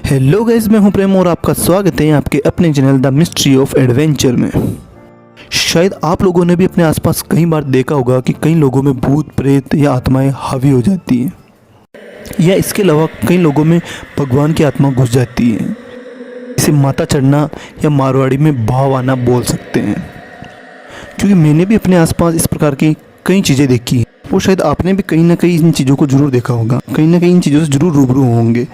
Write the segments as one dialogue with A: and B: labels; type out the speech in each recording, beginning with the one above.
A: Hello guys, मैं हूं प्रेम और आपका स्वागत है आपके अपने channel the mystery of adventure में। शायद आप लोगों ने भी अपने आसपास कई बार देखा होगा कि कई लोगों में भूत प्रेत या आत्माएं हावी हो जाती हैं, या इसके अलावा कई लोगों में भगवान की आत्मा घुस जाती है। इसे माता चढ़ना या मारवाड़ी में भाव आना बोल सकते हैं, क्योंकि मैंने भी अपने आसपास इस प्रकार की कई चीज़ें देखी हैं और शायद आपने भी कहीं ना कहीं इन चीज़ों को ज़रूर देखा होगा, कहीं ना कहीं इन चीज़ों से ज़रूर रूबरू होंगे।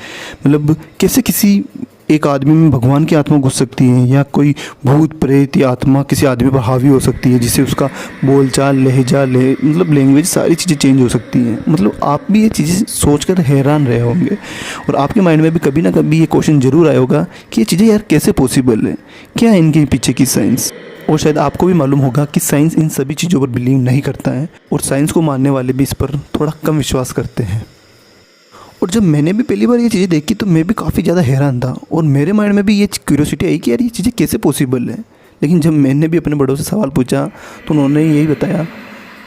A: मतलब कैसे किसी एक आदमी में भगवान की आत्मा घुस सकती है, या कोई भूत प्रेत या आत्मा किसी आदमी पर हावी हो सकती है, जिससे उसका बोलचाल लहजा मतलब लैंग्वेज सारी चीज़ें चेंज हो सकती हैं। मतलब आप भी ये चीज़ें सोचकर हैरान रहे होंगे और आपके माइंड में भी कभी ना कभी ये क्वेश्चन ज़रूर आया होगा कि ये चीज़ें यार कैसे पॉसिबल है, क्या है इनके पीछे की साइंस। और शायद आपको भी मालूम होगा कि साइंस इन सभी चीज़ों पर बिलीव नहीं करता है और साइंस को मानने वाले भी इस पर थोड़ा कम विश्वास करते हैं। और जब मैंने भी पहली बार ये चीज़ें देखी तो मैं भी काफ़ी ज़्यादा हैरान था और मेरे माइंड में भी ये क्यूरियोसिटी आई कि यार ये चीज़ें कैसे पॉसिबल है। लेकिन जब मैंने भी अपने बड़ों से सवाल पूछा तो उन्होंने यही बताया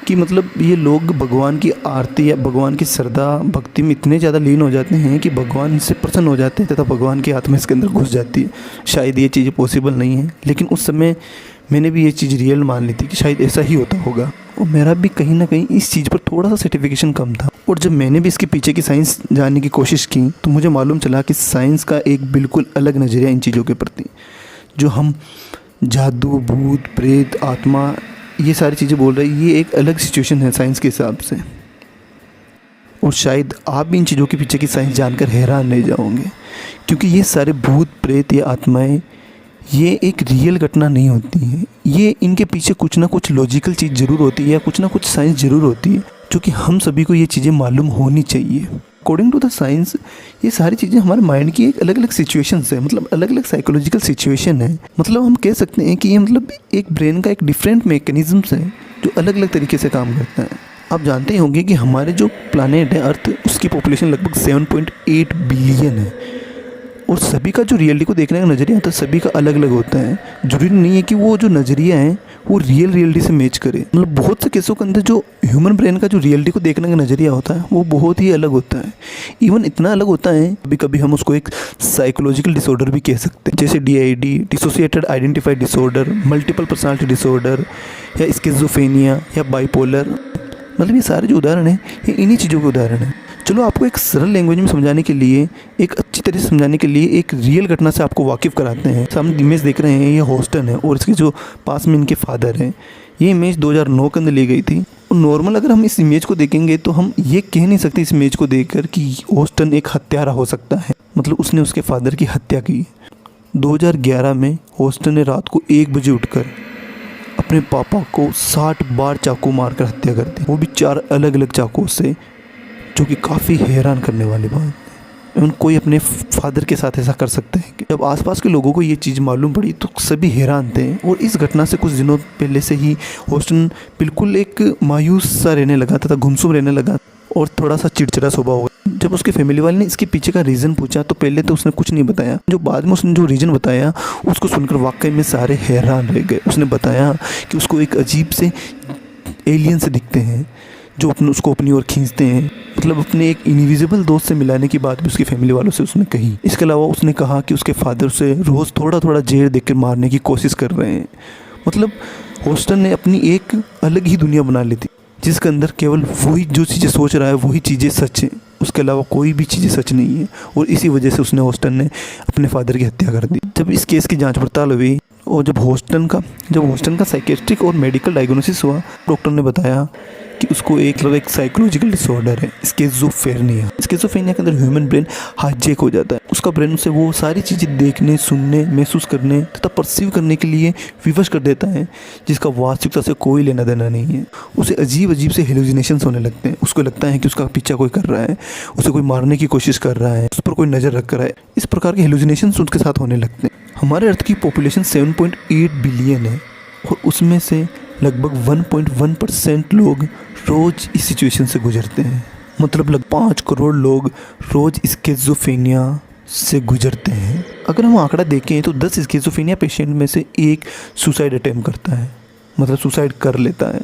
A: कि मतलब ये लोग भगवान की आरती या भगवान की श्रद्धा भक्ति में इतने ज़्यादा लीन हो जाते हैं कि भगवान इनसे प्रसन्न हो जाते हैं तथा भगवान की आत्मा इसके अंदर घुस जाती है। शायद ये चीज़ें पॉसिबल नहीं है, लेकिन उस समय मैंने भी ये चीज़ रियल मान ली थी कि शायद ऐसा ही होता होगा। और मेरा भी कहीं ना कहीं इस चीज़ पर थोड़ा सा सर्टिफिकेशन कम था। और जब मैंने भी इसके पीछे की साइंस जानने की कोशिश की तो मुझे मालूम चला कि साइंस का एक बिल्कुल अलग नज़रिया इन चीज़ों के प्रति, जो हम जादू भूत प्रेत आत्मा ये सारी चीज़ें बोल रहे हैं, ये एक अलग सिचुएशन है साइंस के हिसाब से। और शायद आप भी इन चीज़ों के पीछे की साइंस जानकर हैरान रह जाओगे, क्योंकि ये सारे भूत प्रेत या आत्माएं ये एक रियल घटना नहीं होती है। ये इनके पीछे कुछ ना कुछ लॉजिकल चीज़ ज़रूर होती है या कुछ ना कुछ साइंस ज़रूर होती है, जो कि हम सभी को ये चीज़ें मालूम होनी चाहिए। अकॉर्डिंग टू द साइंस ये सारी चीज़ें हमारे माइंड की एक अलग अलग सिचुएशंस है, मतलब अलग अलग साइकोलॉजिकल सिचुएशन है। मतलब हम कह सकते हैं कि ये मतलब एक ब्रेन का एक डिफरेंट मैकेनिज्म्स है जो अलग अलग तरीके से काम करता है। आप जानते ही होंगे कि हमारे जो प्लानेट है अर्थ, उसकी पॉपुलेशन लगभग 7.8 बिलियन है और सभी का जो रियलिटी को देखने का नज़रिया होता है सभी का अलग अलग होता है। जरूरी नहीं है कि वो जो नज़रिया है वो रियल रियलिटी से मैच करे। मतलब बहुत से केसों के अंदर जो ह्यूमन ब्रेन का जो रियलिटी को देखने का नज़रिया होता है वो बहुत ही अलग होता है। इवन इतना अलग होता है कभी कभी हम उसको एक साइकोलॉजिकल डिसऑर्डर भी कह सकते हैं, जैसे DID dissociated identified disorder, multiple personality disorder या स्किज़ोफ्रेनिया या बाइपोलर। मतलब ये सारे जो उदाहरण हैं ये इन्हीं चीज़ों के उदाहरण हैं। चलो आपको एक सरल लैंग्वेज में समझाने के लिए, एक अच्छी तरह से समझाने के लिए एक रियल घटना से आपको वाकिफ़ कराते हैं। सामने इमेज देख रहे हैं, ये हॉस्टन है और इसके जो पास में इनके फादर हैं। ये इमेज 2009 के अंदर ली गई थी। और नॉर्मल अगर हम इस इमेज को देखेंगे तो हम ये कह नहीं सकते इस इमेज को देखकर कि हॉस्टन एक हत्यारा हो सकता है, मतलब उसने उसके फादर की हत्या की। 2011 में हॉस्टन ने रात को 1 बजे उठकर अपने पापा को 60 बार चाकू मारकर हत्या कर दी, वो भी 4 अलग अलग चाकुओं से, जो कि काफ़ी हैरान करने वाली बात है। कोई अपने फादर के साथ ऐसा कर सकते हैं? जब आसपास के लोगों को ये चीज़ मालूम पड़ी तो सभी हैरान थे। और इस घटना से कुछ दिनों पहले से ही हॉस्टन बिल्कुल एक मायूस सा रहने लगा था, गुमसुम रहने लगा और थोड़ा सा चिड़चिड़ा स्वभाव हो गया। जब उसके फैमिली वाले ने इसके पीछे का रीज़न पूछा तो पहले तो उसने कुछ नहीं बताया। जो बाद में उसने जो रीज़न बताया उसको सुनकर वाकई में सारे हैरान रह गए। उसने बताया कि उसको एक अजीब से एलियन से दिखते हैं जो उसको अपनी ओर खींचते हैं। मतलब अपने एक इनविजिबल दोस्त से मिलाने की बात भी उसकी फैमिली वालों से उसने कही। इसके अलावा उसने कहा कि उसके फादर से रोज़ थोड़ा थोड़ा जहर देकर मारने की कोशिश कर रहे हैं। मतलब हॉस्टन ने अपनी एक अलग ही दुनिया बना ली थी, जिसके अंदर केवल वही जो चीज़ें सोच रहा है वही चीज़ें सच हैं, उसके अलावा कोई भी चीज़ें सच नहीं है। और इसी वजह से उसने हॉस्टन ने अपने फादर की हत्या कर दी। जब इस केस की जांच पड़ताल हुई और जब हॉस्टन का साइकेट्रिक और मेडिकल डायग्नोसिस हुआ, डॉक्टर ने बताया कि उसको एक साइकोलॉजिकल डिसऑर्डर है, स्किज़ोफ्रेनिया। स्किज़ोफ्रेनिया के अंदर ह्यूमन ब्रेन हाईजैक हो जाता है। उसका ब्रेन उसे वो सारी चीज़ें देखने, सुनने, महसूस करने तथा परसीव करने के लिए विवश कर देता है, जिसका वास्तविकता से कोई लेना देना नहीं है। उसे अजीब अजीब से हेलुसिनेशंस होने लगते हैं। उसको लगता है कि उसका पीछा कोई कर रहा है, उसे कोई मारने की कोशिश कर रहा है, उस पर कोई नज़र रख रहा है। इस प्रकार के हेलुसिनेशंस उसके साथ होने लगते हैं। हमारे अर्थ की पॉपुलेशन 7.8 बिलियन है और उसमें से लगभग 1.1% लोग रोज़ इस सिचुएशन से गुजरते हैं। मतलब लगभग 5 करोड़ लोग रोज़ स्किज़ोफ्रेनिया से गुजरते हैं। अगर हम आंकड़ा देखें तो 10 स्किज़ोफ्रेनिया पेशेंट में से एक सुसाइड अटेम्प्ट करता है, मतलब सुसाइड कर लेता है।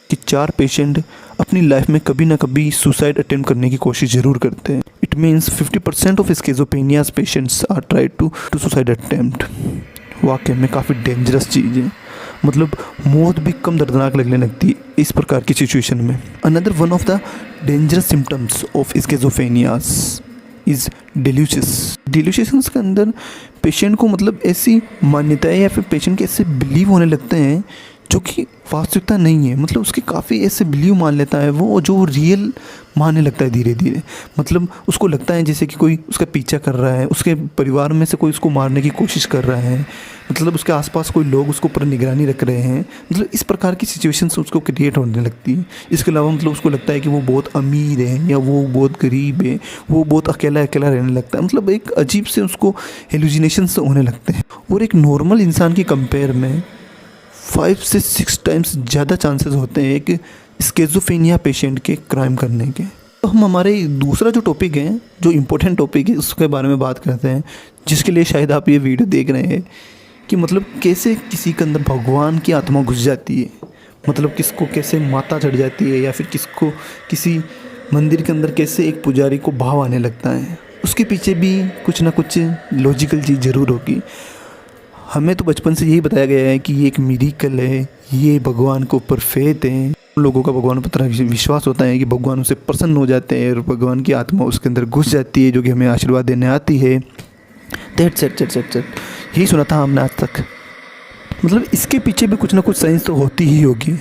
A: कि 4 पेशेंट अपनी लाइफ में कभी ना कभी सुसाइड अटेम्प्ट करने की कोशिश ज़रूर करते हैं। It means 50% of schizophrenia patients are try to suicide attempt. वाकई में काफ़ी डेंजरस चीज़ है, मतलब मौत भी कम दर्दनाक लगने लगती है इस प्रकार की सिचुएशन में। Another one of the dangerous symptoms of schizophrenias is delusions के अंदर पेशेंट को मतलब ऐसी मान्यताएं या फिर पेशेंट के ऐसे बिलीव होने लगते हैं जो कि वास्तविकता नहीं है। मतलब उसके काफ़ी ऐसे बिलीव मान लेता है वो, जो रियल मानने लगता है धीरे धीरे। मतलब उसको लगता है जैसे कि कोई उसका पीछा कर रहा है, उसके परिवार में से कोई उसको मारने की कोशिश कर रहा है, मतलब उसके आसपास कोई लोग उसके ऊपर निगरानी रख रहे हैं। मतलब इस प्रकार की सिचुएशंस उसको क्रिएट होने लगती है। इसके अलावा मतलब उसको लगता है कि वो बहुत अमीर है या वो बहुत गरीब है, वो बहुत अकेला रहने लगता है। मतलब एक अजीब से उसको हेलुसिनेशंस होने लगते हैं। और एक नॉर्मल इंसान की कंपेयर में 5 से 6 टाइम्स ज़्यादा चांसेस होते हैं एक स्किज़ोफ्रेनिया पेशेंट के क्राइम करने के। तो हम हमारे दूसरा जो टॉपिक है, जो इम्पोर्टेंट टॉपिक है, उसके बारे में बात करते हैं, जिसके लिए शायद आप ये वीडियो देख रहे हैं कि मतलब कैसे किसी के अंदर भगवान की आत्मा घुस जाती है। मतलब किसको कैसे माता चढ़ जाती है, या फिर किसको किसी मंदिर के अंदर कैसे एक पुजारी को भाव आने लगता है। उसके पीछे भी कुछ ना कुछ लॉजिकल चीज़ ज़रूर होगी। हमें तो बचपन से यही बताया गया है कि ये एक मिरेकल है, ये भगवान के ऊपर फेथ है। लोगों का भगवान पर तरह विश्वास होता है कि भगवान उसे प्रसन्न हो जाते हैं और भगवान की आत्मा उसके अंदर घुस जाती है, जो कि हमें आशीर्वाद देने आती है। यही सुना था हमने आज तक। मतलब इसके पीछे भी कुछ ना कुछ साइंस तो होती ही होगी,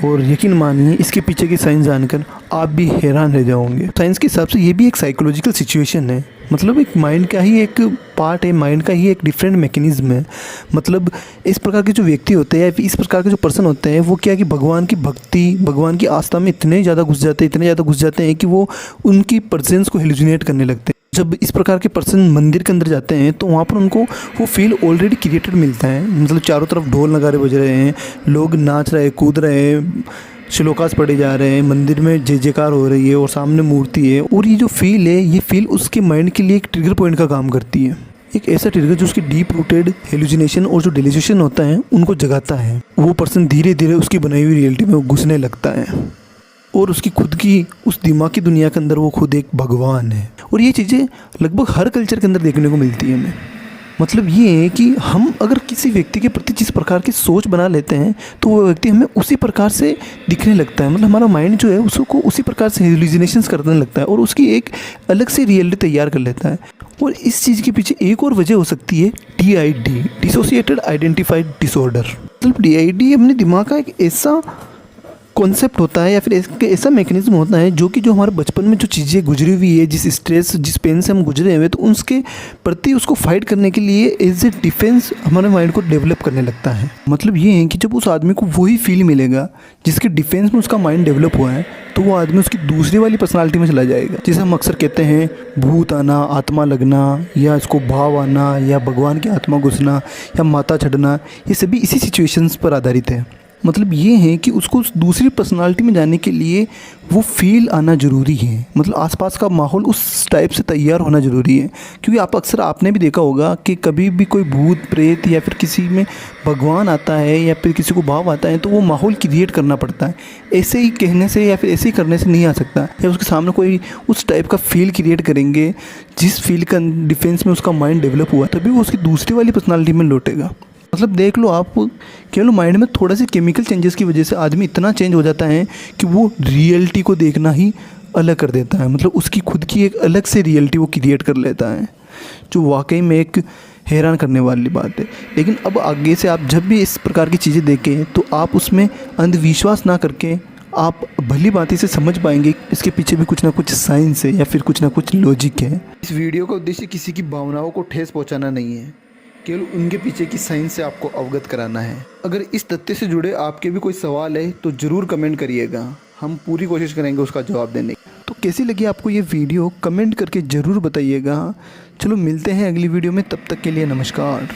A: और यकीन मानिए इसके पीछे की साइंस जानकर आप भी हैरान रह जाओगे। साइंस के हिसाब से ये भी एक साइकोलॉजिकल सिचुएशन है। मतलब एक माइंड का ही एक पार्ट है, माइंड का ही एक डिफरेंट मैकेनिज्म है। मतलब इस प्रकार के जो व्यक्ति होते हैं, इस प्रकार के जो पर्सन होते हैं, वो क्या कि भगवान की भक्ति, भगवान की आस्था में इतने ज़्यादा घुस जाते हैं कि वो उनकी प्रेजेंस को हेलुसिनेट करने लगते हैं। जब इस प्रकार के पर्सन मंदिर के अंदर जाते हैं तो वहाँ पर उनको वो फील ऑलरेडी क्रिएटेड मिलता है। मतलब चारों तरफ ढोल नगाड़े बज रहे हैं, लोग नाच रहे, कूद रहे हैं, श्लोकास पढ़े जा रहे हैं, मंदिर में जय जयकार हो रही है और सामने मूर्ति है। और ये जो फील है, ये फील उसके माइंड के लिए एक ट्रिगर पॉइंट का काम करती है। एक ऐसा ट्रिगर जो उसकी डीप रूटेड हेलुसिनेशन और जो डिल्यूशन होता है उनको जगाता है। वो पर्सन धीरे धीरे उसकी बनाई हुई रियलिटी में घुसने लगता है और उसकी खुद की उस दिमाग की दुनिया के अंदर वो खुद एक भगवान है। और ये चीज़ें लगभग हर कल्चर के अंदर देखने को मिलती है हमें। मतलब ये है कि हम अगर किसी व्यक्ति के प्रति जिस प्रकार की सोच बना लेते हैं तो वो व्यक्ति हमें उसी प्रकार से दिखने लगता है। मतलब हमारा माइंड जो है उसको उसी प्रकार से हेलुसिनेशंस करने लगता है और उसकी एक अलग से रियलिटी तैयार कर लेता है। और इस चीज़ के पीछे एक और वजह हो सकती है DID, डिसोसिएटेड आइडेंटिफाइड डिसऑर्डर। मतलब DID अपने दिमाग का एक ऐसा कॉन्सेप्ट होता है या फिर ऐसा मैकेनिज्म होता है जो कि जो हमारे बचपन में जो चीज़ें गुजरी हुई है, जिस स्ट्रेस जिस पेन से हम गुजरे हुए, तो उसके प्रति उसको फाइट करने के लिए एज ए डिफेंस हमारे माइंड को डेवलप करने लगता है। मतलब ये है कि जब उस आदमी को वही फील मिलेगा जिसके डिफेंस में उसका माइंड डेवलप हुआ है, तो वो आदमी उसकी दूसरी वाली पर्सनालिटी में चला जाएगा, जिसे हम अक्सर कहते हैं भूत आना, आत्मा लगना, या इसको भाव आना, या भगवान की आत्मा घुसना, या माता चढ़ना। ये सभी इसी सिचुएशंस पर आधारित है। मतलब ये है कि उसको उस दूसरी पर्सनालिटी में जाने के लिए वो फील आना ज़रूरी है। मतलब आसपास का माहौल उस टाइप से तैयार होना ज़रूरी है। क्योंकि आपने भी देखा होगा कि कभी भी कोई भूत प्रेत या फिर किसी में भगवान आता है या फिर किसी को भाव आता है तो वो माहौल क्रिएट करना पड़ता है। ऐसे ही कहने से या फिर ऐसे ही करने से नहीं आ सकता, या उसके सामने कोई उस टाइप का फील क्रिएट करेंगे जिस फील का डिफेंस में उसका माइंड डेवलप हुआ, तभी वो उसकी दूसरी वाली पर्सनालिटी में लौटेगा। मतलब देख लो आप, केवल माइंड में थोड़ा से केमिकल चेंजेस की वजह से आदमी इतना चेंज हो जाता है कि वो रियलिटी को देखना ही अलग कर देता है। मतलब उसकी खुद की एक अलग से रियलिटी वो क्रिएट कर लेता है, जो वाकई में एक हैरान करने वाली बात है। लेकिन अब आगे से आप जब भी इस प्रकार की चीज़ें देखें तो आप उसमें अंधविश्वास ना करके आप भली बातें से समझ पाएंगे इसके पीछे भी कुछ ना कुछ साइंस है या फिर कुछ ना कुछ लॉजिक है। इस वीडियो का उद्देश्य किसी की भावनाओं को ठेस पहुँचाना नहीं है, केवल उनके पीछे की साइंस से आपको अवगत कराना है। अगर इस तथ्य से जुड़े आपके भी कोई सवाल है तो ज़रूर कमेंट करिएगा, हम पूरी कोशिश करेंगे उसका जवाब देने की। तो कैसी लगी आपको ये वीडियो कमेंट करके ज़रूर बताइएगा। चलो मिलते हैं अगली वीडियो में, तब तक के लिए नमस्कार।